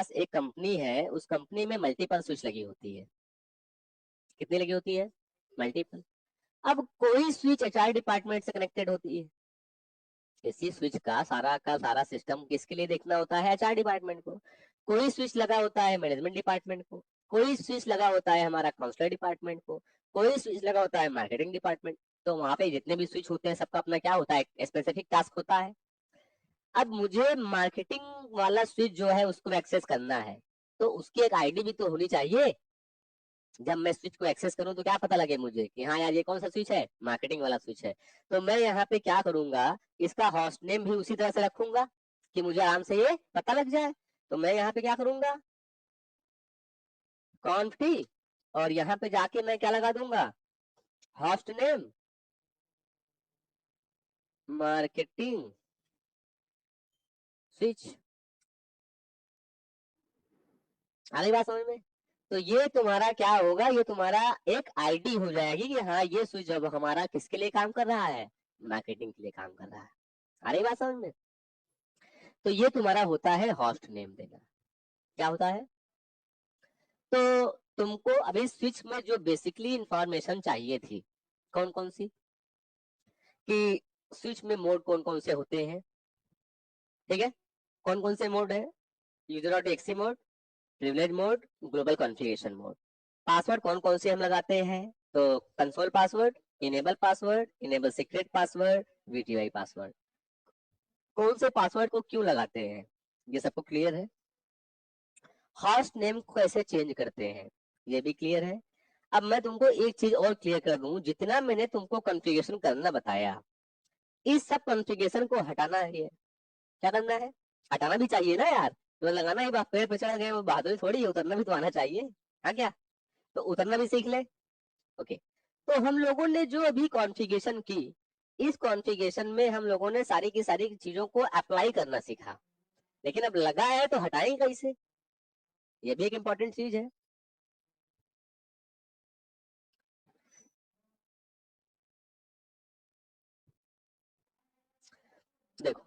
पास एक कंपनी है, उस कंपनी में मल्टीपल स्विच लगी होती है। कितनी लगी होती है? मल्टीपल। अब कोई स्विच एचआर डिपार्टमेंट से कनेक्टेड होती है। इसी स्विच का सारा सिस्टम किसके लिए देखना होता है? एचआर डिपार्टमेंट को। कोई स्विच लगा होता है मैनेजमेंट डिपार्टमेंट को, कोई स्विच लगा होता है हमारा काउंसलर डिपार्टमेंट को, कोई स्विच लगा होता है मार्केटिंग डिपार्टमेंट। तो वहां पे जितने भी स्विच होते हैं सबका अपना क्या होता है? स्पेसिफिक टास्क होता है। अब मुझे मार्केटिंग वाला स्विच जो है उसको एक्सेस करना है, तो उसकी एक आईडी भी तो होनी चाहिए। जब मैं स्विच को एक्सेस करूं तो क्या पता लगे मुझे कि हाँ यार ये कौन सा स्विच है? मार्केटिंग वाला स्विच है। तो मैं यहाँ पे क्या करूंगा, इसका होस्ट नेम भी उसी तरह से रखूंगा कि मुझे आराम से ये पता लग जाए। तो मैं यहाँ पे क्या करूंगा, कॉन्फी, और यहाँ पे जाके मैं क्या लगा दूंगा, होस्ट नेम मार्केटिंग स्विच। आ गई बात समझ में? तो ये तुम्हारा क्या होगा, ये तुम्हारा एक आईडी हो जाएगी कि हाँ ये स्विच अब हमारा किसके लिए काम कर रहा है? मार्केटिंग के लिए काम कर रहा है। आ रही बात समझ में? तो ये तुम्हारा होता है होस्ट नेम देना। क्या होता है? तो तुमको अभी स्विच में जो बेसिकली इंफॉर्मेशन चाहिए थी, कौन कौन सी, कि स्विच में मोड कौन कौन से होते हैं, ठीक है? कौन कौन से मोड है? User dot exec mode, privilege mode, global configuration mode. Password कौन कौन से हम लगाते हैं? तो console password, enable secret password, VTY password. कौन से पासवर्ड को क्यों लगाते हैं, ये सबको क्लियर है? होस्ट नेम को कैसे चेंज करते हैं, ये भी क्लियर है। अब मैं तुमको एक चीज और क्लियर कर दूं, जितना मैंने तुमको कॉन्फ़िगरेशन करना बताया, इस सब कॉन्फ़िगरेशन को हटाना है। ये क्या करना है? हटाना भी चाहिए ना यार। तो लगाना ही पेड़ पे चढ़ गए वो बहादुरी थोड़ी है, उतरना भी तो आना चाहिए। हाँ क्या? तो उतरना भी सीख ले। ओके। तो हम लोगों ने जो अभी कॉन्फ़िगरेशन की, इस कॉन्फ़िगरेशन में हम लोगों ने सारी की सारी चीजों को अप्लाई करना सीखा, लेकिन अब लगा है तो हटाएंगे कैसे? ये भी एक इम्पोर्टेंट चीज है। देखो,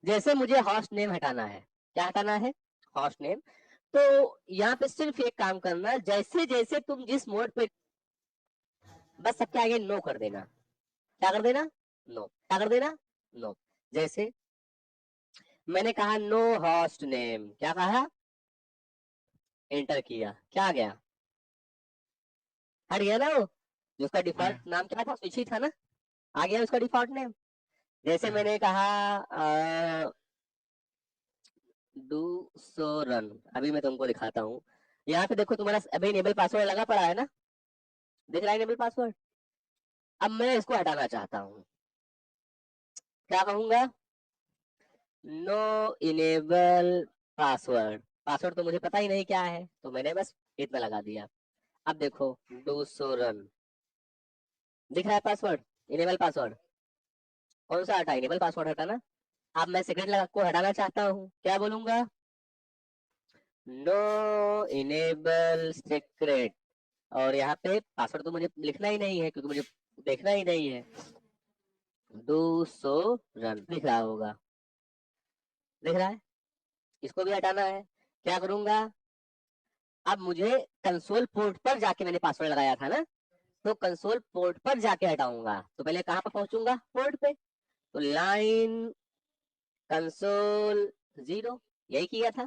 जैसे मुझे होस्ट नेम हटाना है, क्या हटाना है? Host name. तो यहाँ पे सिर्फ एक काम करना, जैसे जैसे तुम जिस मोड पे, बस सबके आगे नो कर देना। क्या कर देना? नो। क्या कर देना? नो। जैसे मैंने कहा नो होस्ट नेम, क्या कहा? एंटर किया, क्या आ गया? हट गया ना वो, जो उसका डिफॉल्ट नाम क्या था? स्विच ही था ना। आ गया उसका डिफॉल्ट नेम। जैसे मैंने कहा डू सो रन, अभी मैं तुमको दिखाता हूँ। यहाँ पे देखो तुम्हारा अभी इनेबल पासवर्ड लगा पड़ा है ना, दिख रहा है इनेबल पासवर्ड। अब मैं इसको हटाना चाहता हूँ, क्या कहूंगा? No enable password. पासवर्ड तो मुझे पता ही नहीं क्या है, तो मैंने बस इतना लगा दिया। अब देखो, डू सो रन, दिख रहा है पासवर्ड, इनेबल पासवर्ड। कौन सा हटा? इनेबल पासवर्ड हटा ना। अब मैं सेकंड लगा को हटाना चाहता हूँ, क्या बोलूंगा? No enable secret. और यहाँ पे पासवर्ड तो मुझे लिखना ही नहीं है क्योंकि मुझे देखना ही नहीं है। डू सो रन दिख रहा होगा, दिख रहा है। इसको भी हटाना है, क्या करूंगा? अब मुझे कंसोल पोर्ट पर जाके, मैंने पासवर्ड लगाया था ना, तो कंसोल पोर्ट पर जाके हटाऊंगा। तो पहले कहाँ पर पहुंचूंगा? पोर्ट पे। तो लाइन कंसोल 0, यही किया था।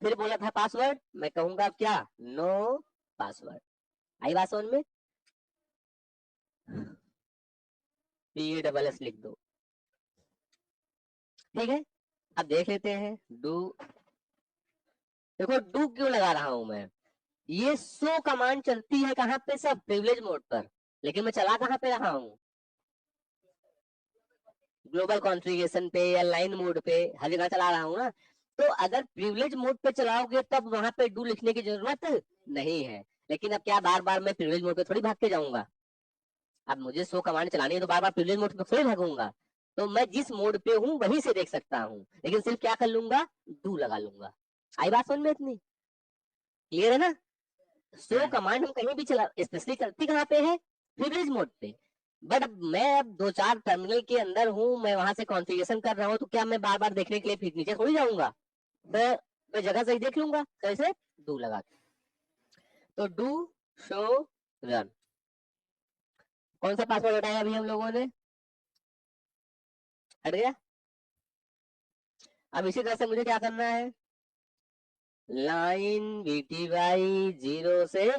फिर बोला था पासवर्ड, मैं कहूंगा अब क्या? No password. आई बात समझ में? PASS लिख दो, ठीक है। अब देख लेते हैं डू। देखो डू क्यों लगा रहा हूं मैं, ये शो कमांड चलती है कहाँ पे? सब प्रिविलेज मोड पर, लेकिन मैं चला कहाँ पे रहा हूँ? ग्लोबल कॉन्फ़िगरेशन पे या लाइन मोड पे, हर जगह चला रहा हूँ ना। तो अगर प्रिविलेज मोड पे चलाओगे तब वहां पे डू लिखने की जरूरत नहीं है। लेकिन अब क्या बार बार मैं प्रिविलेज मोड पे थोड़ी भाग के जाऊंगा? अब मुझे शो कमांड चलानी है तो बार बार प्रिविलेज मोड पे थोड़ी भागूंगा। तो मैं जिस मोड पे हूँ वहीं से देख सकता हूँ, लेकिन सिर्फ क्या कर लूंगा? डू लगा लूंगा। आई बात समझ में इतनी? क्लियर है ना? शो कमांड हम कहीं भी चला, स्पेशली चलती कहाँ पे है? प्रिविलेज मोड पे। बट मैं 2-4 टर्मिनल के अंदर हूँ, मैं वहां से कॉन्फ़िगरेशन कर रहा हूँ, तो क्या मैं बार बार देखने के लिए फिर नीचे थोड़ी जाऊंगा? तो मैं जगह सही देख लूंगा कैसे, डू लगा के। तो डू शो रन, कौन सा पासवर्ड हटाया अभी हम लोगों ने? हट गया। अब इसी तरह से मुझे क्या करना है, लाइन BTY 0 से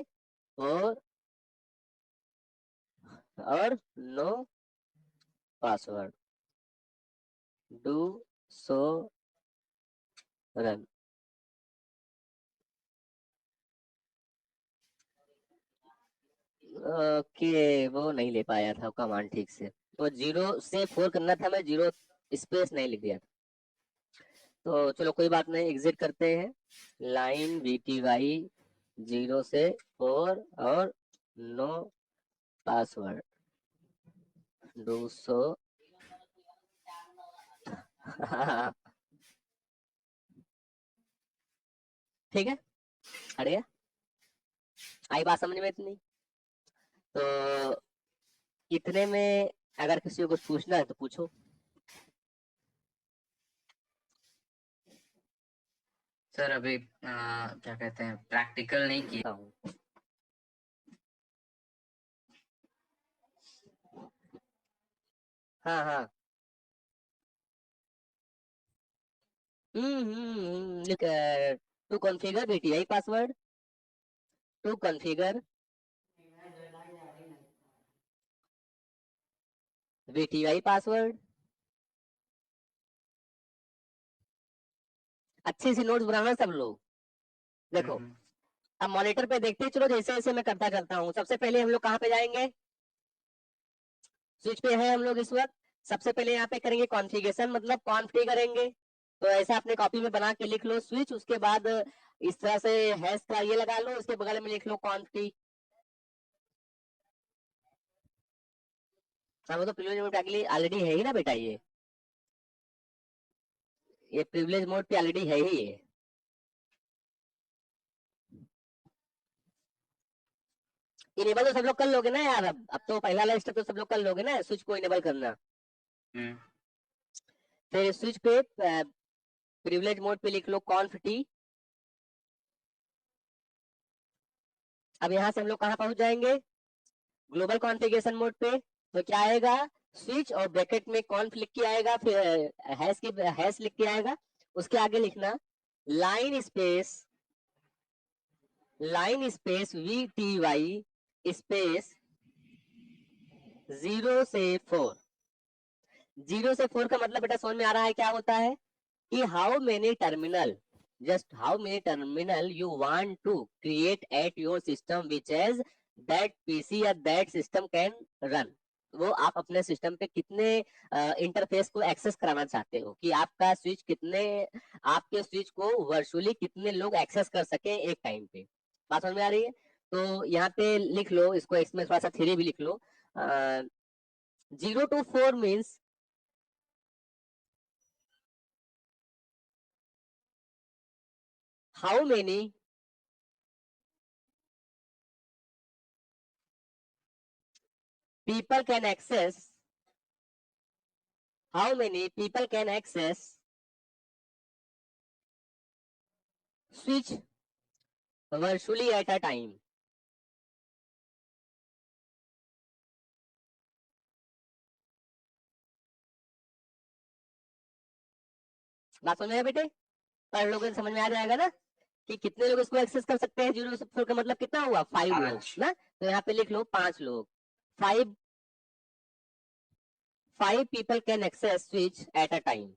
4 और no password, do show run. Okay, वो नहीं ले पाया था कमांड ठीक से, तो 0 से 4 करना था, मैं 0 स्पेस नहीं लिख दिया था। तो चलो कोई बात नहीं, एग्जिट करते हैं। लाइन BTY 0 से 4 और नो पासवर्ड, डू सो ठीक है, हट गया। आई बात समझ में इतनी? तो इतने में अगर किसी को कुछ पूछना है तो पूछो। सर अभी क्या कहते हैं, प्रैक्टिकल नहीं किया हूँ। हाँ हाँ, to configure BTY password, to configure BTY password. अच्छी सी नोट्स बनाना सब लोग। देखो, अब मॉनिटर पे देखते चलो, जैसे जैसे मैं करता करता हूँ। सबसे पहले हम लोग कहाँ पे जाएंगे, स्विच पे है हम लोग इस वक्त। सबसे पहले यहाँ पे करेंगे कॉन्फ़िगरेशन, मतलब कॉन्फ़िग करेंगे। तो ऐसा अपने कॉपी में बना के लिख लो स्विच, उसके बाद इस तरह से हैश का ये लगा लो, उसके बगल में लिख लो कॉन्फ़िग। हाँ, वो तो प्रिविलेज मोड के लिए ऑलरेडी है ही ना बेटा, ये प्रिविलेज मोड पे ऑलरेडी है ही ये। इनेबल तो सब लोग कर लोगे ना यार, अब तो पहला वाला स्टेप तो सब लोग कर लोगे ना, स्विच को इनेबल करना। फिर स्विच पे प्रिविलेज मोड पे लिख लो कॉन्फ टी। अब यहाँ से हम लोग कहाँ पहुंच जाएंगे, ग्लोबल कॉन्फ़िगरेशन मोड पे। तो क्या आएगा, स्विच और ब्रैकेट में कॉन्फ लिख के आएगा, फिर हैश लिख के आएगा। उसके आगे लिखना लाइन स्पेस, VTY स्पेस 0 से 4। 0 से 4 का मतलब बेटा समझ में आ रहा है क्या होता है, कि how many terminal, just how many terminal you want to create at your system which has that PC or that system can run। वो आप अपने सिस्टम पे कितने इंटरफेस को एक्सेस कराना चाहते हो, कि आपका स्विच कितने, आपके स्विच को वर्चुअली कितने लोग एक्सेस कर सके एक टाइम पे। बात समझ में आ रही है? तो यहाँ पे लिख लो इसको, इसमें थोड़ा सा थ्योरी भी लिख लो। 0 to 4 means how many people can access, how many people can access switch virtually at a time। बात समझ में आया बेटे? पढ़ लोगे तो समझ में आ जाएगा ना, कि कितने लोग इसको एक्सेस कर सकते हैं। 0 से 4 का मतलब कितना हुआ, 5 लोग ना। तो यहाँ पे लिख लो 5 लोग, 5 people can access switch at a time।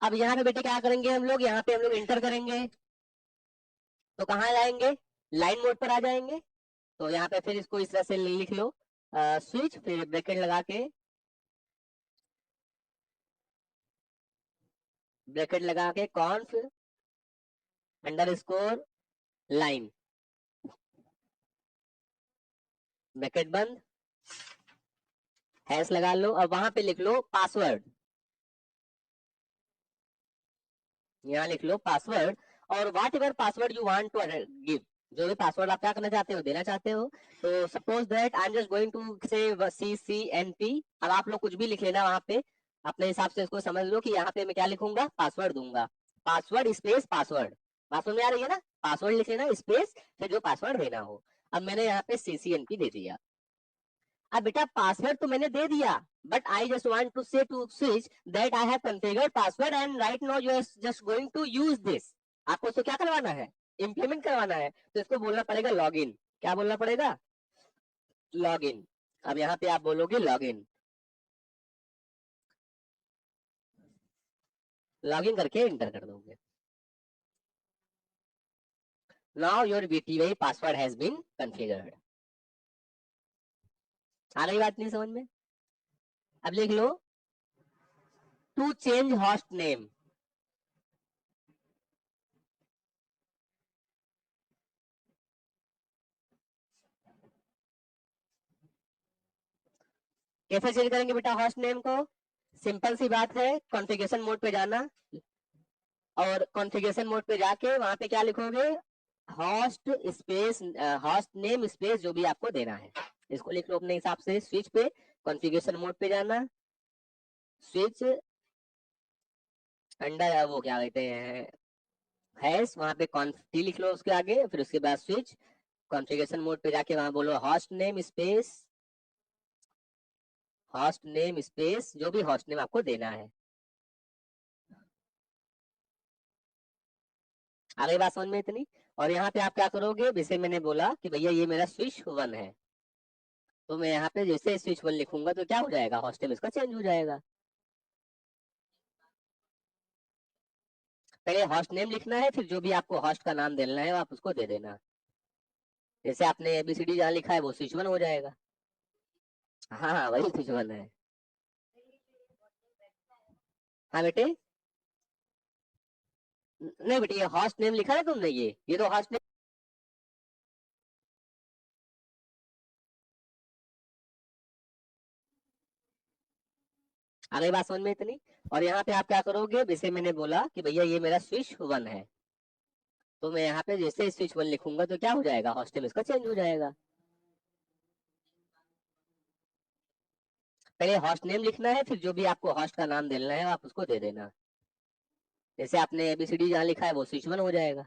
अब यहाँ पे बेटे क्या करेंगे हम लोग, यहाँ पे हम लोग इंटर करेंगे, तो कहाँ जाएंगे, लाइन मोड पर आ जाएंगे। तो यहाँ पे फिर इसको इस तरह से लिख लो स्विच, फिर ब्रैकेट लगा के, कॉन्फ अंडरस्कोर लाइन, ब्रैकेट बंद, हैश लगा लो। अब वहां पे लिख लो पासवर्ड, यहाँ लिख लो पासवर्ड, और whatever password you want to give, जो भी पासवर्ड आप क्या करना चाहते हो, देना चाहते हो। तो suppose that I am just going to say CCNP। अब आप लोग कुछ भी लिख लेना वहां पे अपने हिसाब से, इसको समझ लो कि यहाँ पे मैं क्या लिखूंगा, पासवर्ड दूंगा। पासवर्ड स्पेस पासवर्ड, बात समझ में आ रही है ना, पासवर्ड लिख लेना स्पेस फिर जो पासवर्ड देना हो। अब मैंने यहाँ पे CCNP दे दिया। अब बेटा पासवर्ड तो मैंने दे दिया, but I just want to say to switch that I have configured password and right now you are just going to use this. आपको इसको क्या करवाना है, इंप्लीमेंट करवाना है, तो इसको बोलना पड़ेगा लॉगिन। क्या बोलना पड़ेगा, लॉगिन। अब यहाँ पे आप बोलोगे लॉगिन, लॉगिन करके एंटर कर दोगे। Now your BTY password has been configured. आ रही बात नहीं समझ में। अब लिख लो टू चेंज होस्ट नेम। कैसे चेंज करेंगे बेटा होस्ट नेम को, सिंपल सी बात है, कॉन्फ़िगरेशन मोड पे जाना, और कॉन्फ़िगरेशन मोड पे जाके वहां पे क्या लिखोगे, host space host name space जो भी आपको देना है, इसको लिख लो अपने हिसाब से। स्विच पे कॉन्फ़िगरेशन मोड पे जाना, स्विच अंडर वो क्या कहते हैं हैश, वहां पे टी लिख लो उसके आगे, फिर उसके बाद स्विच कॉन्फ़िगरेशन मोड पे जाके वहां बोलो होस्ट नेम स्पेस जो भी होस्ट नेम आपको देना है। आ गई बात समझ में इतनी। और यहाँ पे आप क्या करोगे, जैसे मैंने बोला कि भैया ये मेरा स्विच 1 है, तो मैं यहाँ पे जैसे स्विच 1 लिखूंगा तो क्या हो जाएगा, होस्ट नेम इसका चेंज हो जाएगा। पहले होस्ट नेम लिखना है, फिर जो भी आपको होस्ट का नाम देना है आप उसको दे देना। जैसे आपने ABCD जहाँ लिखा है वो स्विच 1 हो जाएगा। हाँ हाँ वही स्विच 1 है। हाँ बेटे, नहीं बेटे ये होस्ट नेम लिखा है तुमने, ये तो होस्ट नेम। आ गई बात समझ में इतनी। और यहाँ पे आप क्या करोगे, जैसे मैंने बोला कि भैया ये मेरा स्विच 1 है, तो मैं यहाँ पे जैसे स्विच 1 लिखूंगा तो क्या हो जाएगा, होस्ट नेम इसका चेंज हो जाएगा। पहले होस्ट नेम लिखना है, फिर जो भी आपको होस्ट का नाम देना है आप उसको दे देना। जैसे आपने ABCD जहाँ लिखा है वो स्विच 1 हो जाएगा।